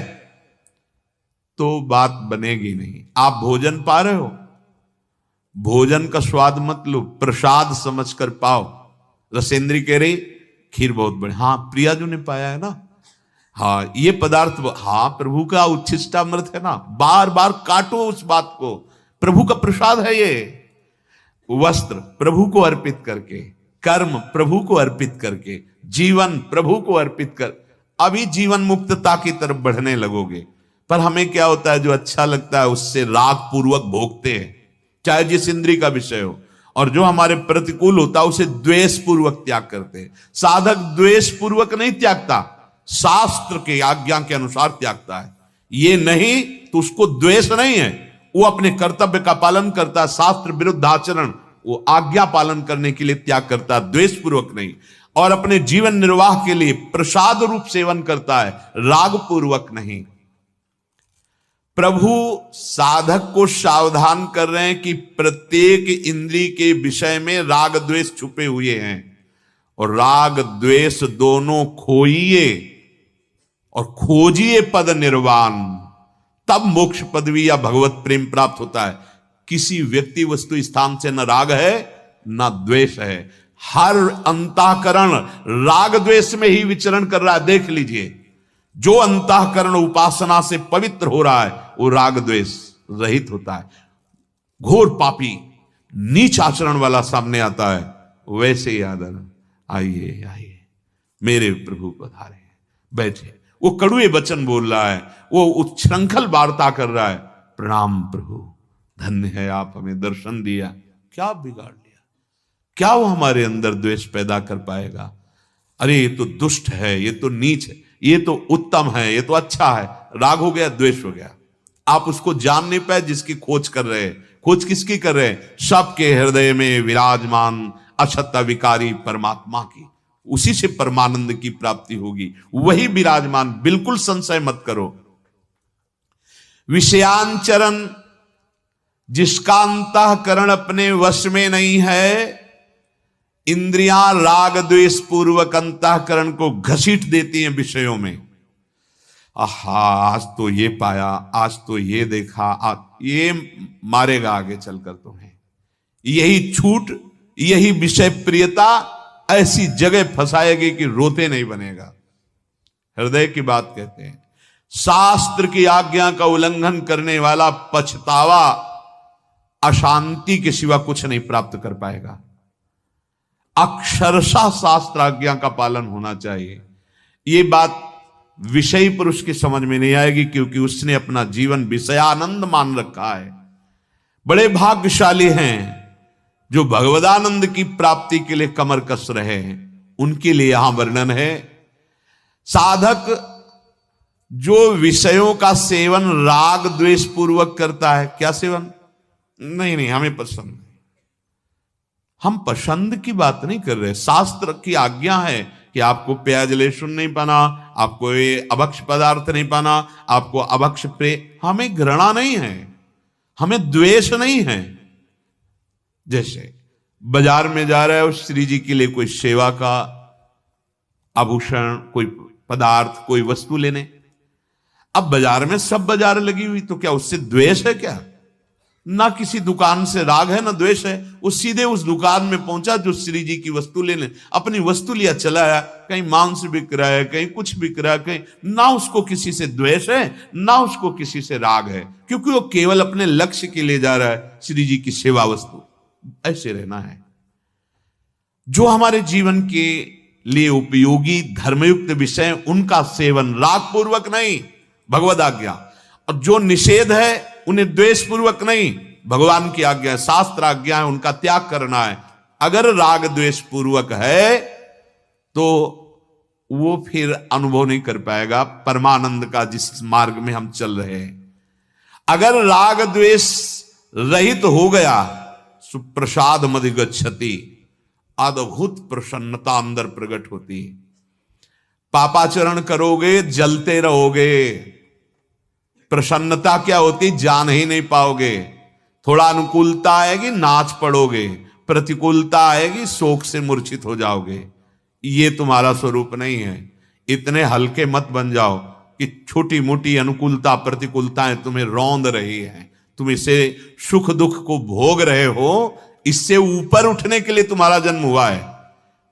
तो बात बनेगी नहीं। आप भोजन पा रहे हो, भोजन का स्वाद मत लो, प्रसाद समझकर पाओ। रसेंद्री कह रही खीर बहुत बढ़िया, हाँ प्रिया जो ने पाया है ना, हाँ ये पदार्थ, हाँ प्रभु का उच्छिष्टामृत है ना, बार बार काटो उस बात को, प्रभु का प्रसाद है ये। वस्त्र प्रभु को अर्पित करके, कर्म प्रभु को अर्पित करके, जीवन प्रभु को अर्पित कर, अभी जीवन मुक्तता की तरफ बढ़ने लगोगे। पर हमें क्या होता है, जो अच्छा लगता है उससे राग पूर्वक भोगते हैं, चाहे जिस इंद्रिय का विषय हो, और जो हमारे प्रतिकूल होता है उसे द्वेष पूर्वक त्याग करते हैं। साधक द्वेष पूर्वक नहीं त्यागता, शास्त्र के आज्ञा के अनुसार त्यागता है। ये नहीं तो उसको द्वेष नहीं है, वो अपने कर्तव्य का पालन करता है, शास्त्र विरुद्ध आचरण वो आज्ञा पालन करने के लिए त्याग करता है, द्वेष पूर्वक नहीं। और अपने जीवन निर्वाह के लिए प्रसाद रूप सेवन करता है, राग पूर्वक नहीं। प्रभु साधक को सावधान कर रहे हैं कि प्रत्येक इंद्रिय के विषय में राग द्वेष छुपे हुए हैं, और राग द्वेष दोनों खोइए और खोजिए पद निर्वाण, तब मोक्ष पदवी या भगवत प्रेम प्राप्त होता है। किसी व्यक्ति वस्तु स्थान से न राग है न द्वेष है, हर अंतःकरण राग द्वेष में ही विचरण कर रहा है। देख लीजिए, जो अंतःकरण उपासना से पवित्र हो रहा है वो राग द्वेष रहित होता है। घोर पापी नीच आचरण वाला सामने आता है, वैसे ही आदर, आइए आइए मेरे प्रभु पधारे, बैठे। वो कड़ुए वचन बोल रहा है, वो उच्छृंखल वार्ता कर रहा है, प्रणाम प्रभु, धन्य है आप हमें दर्शन दिया। क्या बिगाड़ लिया? क्या वो हमारे अंदर द्वेष पैदा कर पाएगा? अरे ये तो दुष्ट है, ये तो नीच है, ये तो उत्तम है, ये तो अच्छा है। राग हो गया, द्वेष हो गया। आप उसको जान नहीं पाए जिसकी खोज कर रहे हैं। खोज किसकी कर रहे हैं? सबके हृदय में विराजमान अछत विकारी परमात्मा की। उसी से परमानंद की प्राप्ति होगी, वही विराजमान, बिल्कुल संशय मत करो। विषयांचरण, जिसका अंतःकरण अपने वश में नहीं है, इंद्रियां राग द्वेष पूर्वक अंतःकरण को घसीट देती हैं विषयों में। आहा, आज तो ये पाया, आज तो ये देखा, ये मारेगा आगे चलकर तुम्हें। यही छूट, यही विषय प्रियता ऐसी जगह फंसाएगी कि रोते नहीं बनेगा। हृदय की बात कहते हैं। शास्त्र की आज्ञा का उल्लंघन करने वाला पछतावा अशांति के सिवा कुछ नहीं प्राप्त कर पाएगा। अक्षरशः शास्त्र आज्ञा का पालन होना चाहिए। ये बात विषयी पुरुष की समझ में नहीं आएगी, क्योंकि उसने अपना जीवन विषयानंद मान रखा है। बड़े भाग्यशाली हैं जो भगवदानंद की प्राप्ति के लिए कमर कस रहे हैं। उनके लिए यहां वर्णन है। साधक जो विषयों का सेवन राग द्वेष पूर्वक करता है, क्या सेवन? नहीं, हमें पसंद, हम पसंद की बात नहीं कर रहे। शास्त्र की आज्ञा है कि आपको प्याज लहसुन नहीं पाना, आपको ये अभक्ष पदार्थ नहीं पाना, आपको अभक्ष हमें घृणा नहीं है, हमें द्वेष नहीं है। जैसे बाजार में जा रहा है उस श्री जी के लिए कोई सेवा का आभूषण, कोई पदार्थ, कोई वस्तु लेने। अब बाजार में सब बाजार लगी हुई, तो क्या उससे द्वेष है? क्या ना किसी दुकान से राग है ना द्वेष है। वो सीधे उस दुकान में पहुंचा जो श्री जी की वस्तु लेने, अपनी वस्तु लिया, चला आया। कहीं मांस बिक रहा है, कहीं कुछ बिक रहा है, कहीं ना उसको किसी से द्वेष है ना उसको किसी से राग है, क्योंकि वो केवल अपने लक्ष्य के लिए जा रहा है, श्री जी की सेवा वस्तु। ऐसे रहना है। जो हमारे जीवन के लिए उपयोगी धर्मयुक्त विषय, उनका सेवन राग पूर्वक नहीं, भगवद आज्ञा। और जो निषेध है उन्हें द्वेष पूर्वक नहीं, भगवान की आज्ञा है, शास्त्र आज्ञा है, उनका त्याग करना है। अगर राग द्वेष पूर्वक है तो वो फिर अनुभव नहीं कर पाएगा परमानंद का, जिस मार्ग में हम चल रहे हैं। अगर राग द्वेष रहित हो गया, सुप्रसाद मधिगच्छति, अद्भुत प्रसन्नता अंदर प्रकट होती है। पापाचरण करोगे, जलते रहोगे। प्रसन्नता क्या होती, जान ही नहीं पाओगे। थोड़ा अनुकूलता आएगी, नाच पड़ोगे। प्रतिकूलता आएगी, शोक से मूर्छित हो जाओगे। ये तुम्हारा स्वरूप नहीं है। इतने हल्के मत बन जाओ कि छोटी मोटी अनुकूलता प्रतिकूलताएं तुम्हें रौंद रही हैं, तुम इसे सुख दुख को भोग रहे हो। इससे ऊपर उठने के लिए तुम्हारा जन्म हुआ है।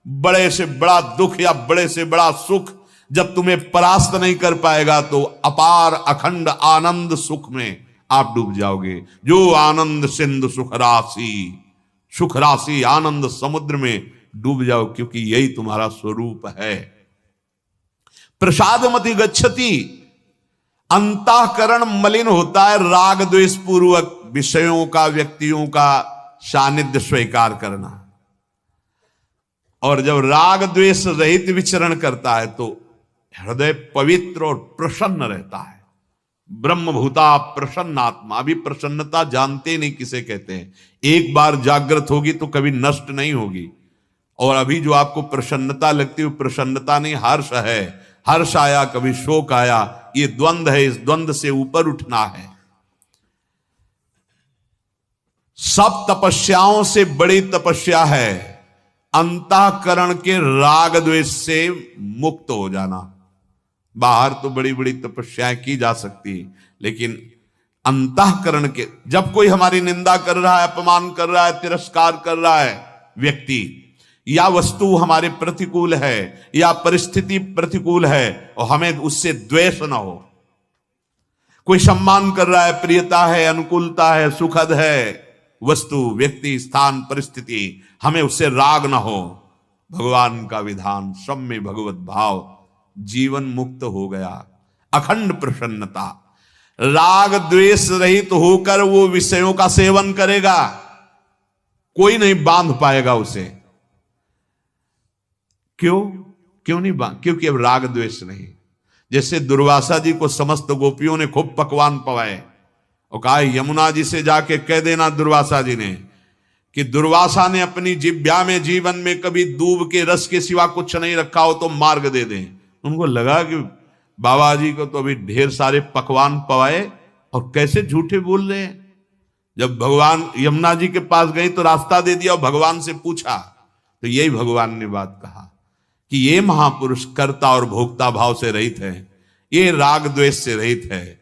बड़े से बड़ा दुख या बड़े से बड़ा सुख जब तुम्हें परास्त नहीं कर पाएगा, तो अपार अखंड आनंद सुख में आप डूब जाओगे। जो आनंद सिंधु सुख राशि आनंद समुद्र में डूब जाओ, क्योंकि यही तुम्हारा स्वरूप है। प्रसादमति गच्छति, अंतःकरण मलिन होता है राग द्वेष पूर्वक विषयों का, व्यक्तियों का सानिध्य स्वीकार करना। और जब राग द्वेष रहित विचरण करता है तो हृदय पवित्र और प्रसन्न रहता है। ब्रह्मभूता प्रसन्नात्मा। अभी प्रसन्नता जानते नहीं किसे कहते हैं। एक बार जागृत होगी तो कभी नष्ट नहीं होगी। और अभी जो आपको प्रसन्नता लगती है, प्रसन्नता नहीं, हर्ष है। हर्ष आया, कभी शोक आया। ये द्वंद्व है, इस द्वंद्व से ऊपर उठना है। सब तपस्याओं से बड़ी तपस्या है अंतःकरण के राग द्वेष से मुक्त हो जाना। बाहर तो बड़ी बड़ी तपस्याएं की जा सकती, लेकिन अंतःकरण के, जब कोई हमारी निंदा कर रहा है, अपमान कर रहा है, तिरस्कार कर रहा है व्यक्ति, या वस्तु हमारे प्रतिकूल है या परिस्थिति प्रतिकूल है, और हमें उससे द्वेष न हो। कोई सम्मान कर रहा है, प्रियता है, अनुकूलता है, सुखद है वस्तु, व्यक्ति, स्थान, परिस्थिति, हमें उससे राग न हो। भगवान का विधान, सब में भगवत भाव, जीवन मुक्त हो गया। अखंड प्रसन्नता। राग द्वेष रहित होकर वो विषयों का सेवन करेगा, कोई नहीं बांध पाएगा उसे। क्यों नहीं बांध? क्योंकि अब राग द्वेष नहीं। जैसे दुर्वासा जी को समस्त गोपियों ने खूब पकवान पवाए और कहा यमुना जी से जाके कह देना दुर्वासा जी ने कि दुर्वासा ने अपनी जिह्वा में जीवन में कभी दूब के रस के सिवा कुछ नहीं रखा हो तो मार्ग दे दें। उनको लगा कि बाबा जी को तो अभी ढेर सारे पकवान पवाए और कैसे झूठे बोल रहे हैं। जब भगवान यमुना जी के पास गई तो रास्ता दे दिया और भगवान से पूछा तो यही भगवान ने बात कहा कि ये महापुरुष कर्ता और भोक्ता भाव से रहित है, ये राग द्वेष से रहित है,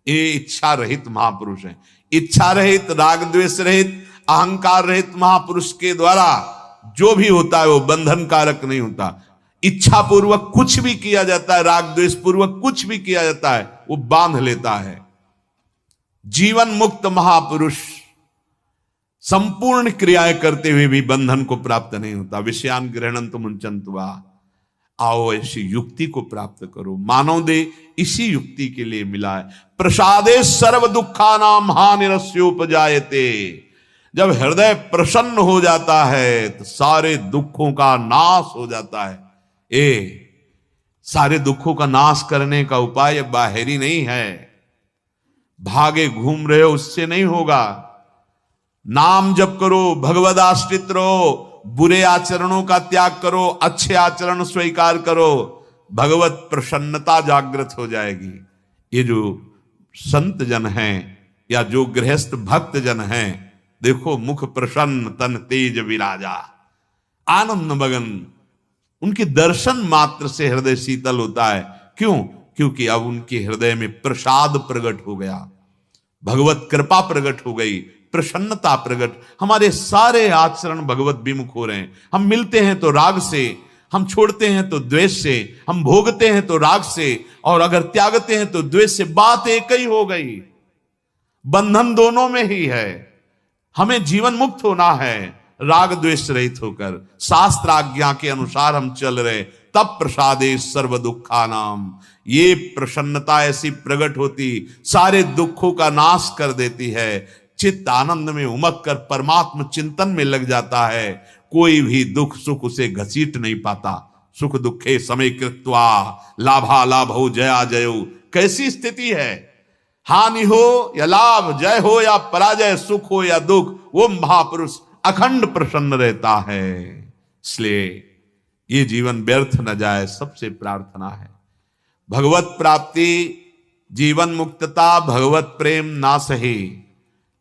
ये इच्छा रहित महापुरुष है। इच्छा रहित, राग द्वेष रहित, अहंकार रहित महापुरुष के द्वारा जो भी होता है वो बंधन कारक नहीं होता। इच्छा पूर्वक कुछ भी किया जाता है, राग द्वेष पूर्वक कुछ भी किया जाता है, वो बांध लेता है। जीवन मुक्त महापुरुष संपूर्ण क्रियाएं करते हुए भी बंधन को प्राप्त नहीं होता। विषयान ग्रहणंत मुंचंतवा, आओ ऐसी युक्ति को प्राप्त करो। मानव देह इसी युक्ति के लिए मिला है। प्रसादे सर्व दुखानाम हानिरस्योपजायते। जब हृदय प्रसन्न हो जाता है तो सारे दुखों का नाश हो जाता है। सारे दुखों का नाश करने का उपाय बाहरी नहीं है, भागे घूम रहे हो उससे नहीं होगा। नाम जप करो, भगवद आश्रित रहो, बुरे आचरणों का त्याग करो, अच्छे आचरण स्वीकार करो, भगवत प्रसन्नता जागृत हो जाएगी। ये जो संत जन हैं या जो गृहस्थ भक्त जन हैं, देखो मुख प्रसन्न तन तेज विराजा, आनंद मगन, उनके दर्शन मात्र से हृदय शीतल होता है। क्यों? क्योंकि अब उनके हृदय में प्रसाद प्रकट हो गया, भगवत कृपा प्रकट हो गई, प्रसन्नता प्रकट। हमारे सारे आचरण भगवत विमुख हो रहे हैं। हम मिलते हैं तो राग से, हम छोड़ते हैं तो द्वेष से, हम भोगते हैं तो राग से, और अगर त्यागते हैं तो द्वेष से। बात एक ही हो गई, बंधन दोनों में ही है। हमें जीवन मुक्त होना है, राग द्वेष रहित होकर शास्त्र आज्ञा के अनुसार हम चल रहे, तब प्रसादे सर्व दुखानाम। ये प्रसन्नता ऐसी प्रकट होती, सारे दुखों का नाश कर देती है। चित्त आनंद में उमक कर परमात्म चिंतन में लग जाता है। कोई भी दुख सुख उसे घसीट नहीं पाता। सुख दुखे समय कृत्वा लाभा लाभो जया जयो। कैसी स्थिति है, हानि हो या लाभ, जय हो या पराजय, सुख हो या दुख, वो महापुरुष अखंड प्रसन्न रहता है। इसलिए ये जीवन व्यर्थ न जाए, सबसे प्रार्थना है भगवत प्राप्ति, जीवन मुक्तता, भगवत प्रेम ना सहे।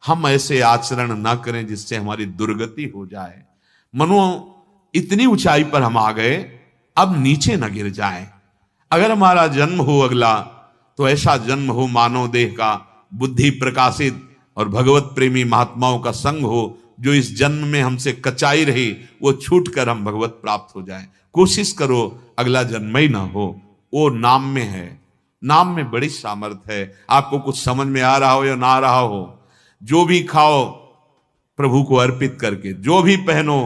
हम ऐसे आचरण ना करें जिससे हमारी दुर्गति हो जाए। मनो इतनी ऊंचाई पर हम आ गए, अब नीचे न गिर जाएं। अगर हमारा जन्म हो अगला, तो ऐसा जन्म हो मानव देह का, बुद्धि प्रकाशित और भगवत प्रेमी महात्माओं का संग हो, जो इस जन्म में हमसे कचाई रही वो छूट कर हम भगवत प्राप्त हो जाएं। कोशिश करो अगला जन्म ही ना हो, वो नाम में है। नाम में बड़ी सामर्थ्य है। आपको कुछ समझ में आ रहा हो या ना आ रहा हो, जो भी खाओ प्रभु को अर्पित करके, जो भी पहनो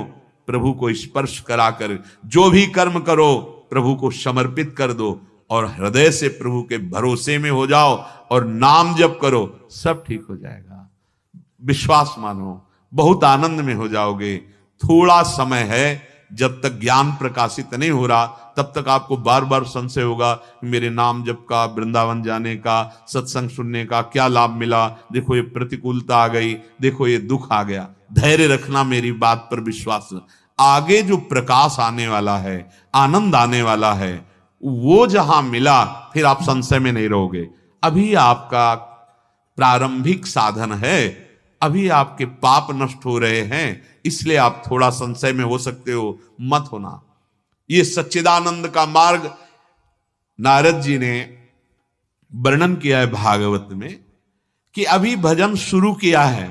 प्रभु को स्पर्श कराकर, जो भी कर्म करो प्रभु को समर्पित कर दो, और हृदय से प्रभु के भरोसे में हो जाओ और नाम जप करो, सब ठीक हो जाएगा। विश्वास मानो, बहुत आनंद में हो जाओगे। थोड़ा समय है, जब तक ज्ञान प्रकाशित नहीं हो रहा तब तक आपको बार बार संशय होगा, मेरे नाम जप का, वृंदावन जाने का, सत्संग सुनने का क्या लाभ मिला, देखो ये प्रतिकूलता आ गई, देखो ये दुख आ गया। धैर्य रखना, मेरी बात पर विश्वास। आगे जो प्रकाश आने वाला है, आनंद आने वाला है, वो जहां मिला फिर आप संशय में नहीं रहोगे। अभी आपका प्रारंभिक साधन है, अभी आपके पाप नष्ट हो रहे हैं, इसलिए आप थोड़ा संशय में हो सकते हो, मत होना। ये सच्चिदानंद का मार्ग नारद जी ने वर्णन किया है भागवत में, कि अभी भजन शुरू किया है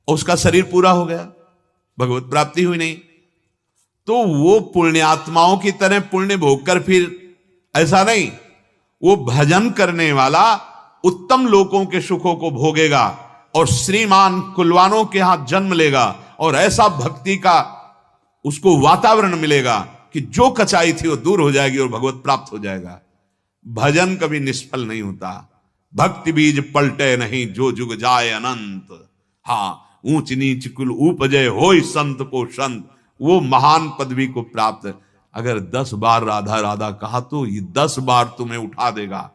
और उसका शरीर पूरा हो गया, भगवत प्राप्ति हुई नहीं, तो वो पुण्यात्माओं की तरह पुण्य भोग कर फिर ऐसा नहीं, वो भजन करने वाला उत्तम लोकों के सुखों को भोगेगा और श्रीमान कुलवानों के यहां जन्म लेगा, और ऐसा भक्ति का उसको वातावरण मिलेगा कि जो कचाई थी वो दूर हो जाएगी और भगवत प्राप्त हो जाएगा। भजन कभी निष्फल नहीं होता। भक्ति बीज पलटे नहीं, जो जुग जाए अनंत। हाँ, ऊंच नीच कुल उपजय होय संत को संत, वो महान पदवी को प्राप्त। अगर 10 बार राधा राधा कहा तो ये 10 बार तुम्हें उठा देगा,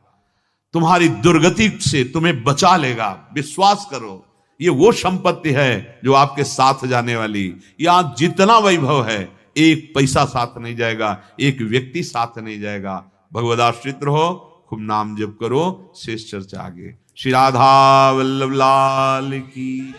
तुम्हारी दुर्गति से तुम्हें बचा लेगा। विश्वास करो, ये वो संपत्ति है जो आपके साथ जाने वाली। यहां जितना वैभव है, एक पैसा साथ नहीं जाएगा, एक व्यक्ति साथ नहीं जाएगा। भगवदाश्रित रहो, खूब नाम जप करो, शेष चर्चा आगे। श्री राधा वल्लभ लाल की।